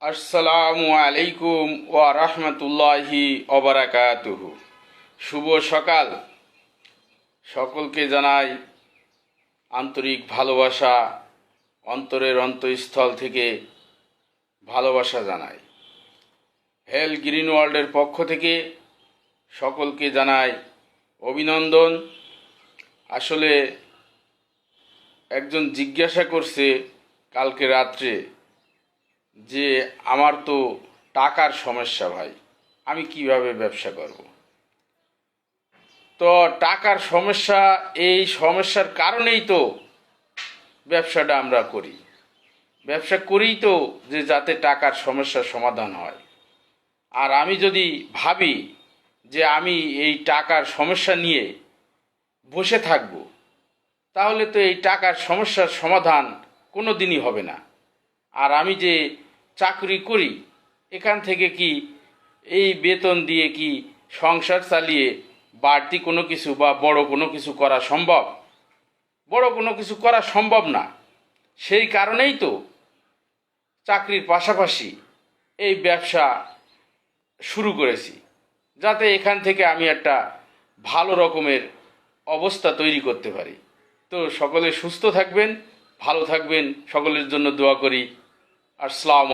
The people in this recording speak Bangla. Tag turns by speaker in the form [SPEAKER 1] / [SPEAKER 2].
[SPEAKER 1] আসসালামু আলাইকুম ওয়া রাহমাতুল্লাহি ওয়া বারাকাতুহু। শুভ সকাল। সকলকে জানাই আন্তরিক ভালোবাসা, অন্তরের অন্তঃস্থল থেকে ভালোবাসা জানাই। হেল গ্রিন ওয়ার্ল্ডের পক্ষ থেকে সকলকে জানাই অভিনন্দন। আসলে একজন জিজ্ঞাসা করছে কালকে রাত্রে যে আমার তো টাকার সমস্যা ভাই, আমি কিভাবে ব্যবসা করব। তো টাকার সমস্যা, এই সমস্যার কারণেই তো ব্যবসাটা আমরা করি। ব্যবসা করেই তো যে যাতে টাকার সমস্যার সমাধান হয়। আর আমি যদি ভাবি যে আমি এই টাকার সমস্যা নিয়ে বসে থাকব, তাহলে তো এই টাকার সমস্যার সমাধান কোনো দিনই হবে না। আর আমি যে চাকরি করি, এখান থেকে কি এই বেতন দিয়ে কি সংসার চালিয়ে বাড়তি কোনো কিছু বা বড় কোনো কিছু করা সম্ভব? বড় কোনো কিছু করা সম্ভব না। সেই কারণেই তো চাকরির পাশাপাশি এই ব্যবসা শুরু করেছি, যাতে এখান থেকে আমি একটা ভালো রকমের অবস্থা তৈরি করতে পারি। তো সকলে সুস্থ থাকবেন, ভালো থাকবেন, সকলের জন্য দোয়া করি। আসসালাম।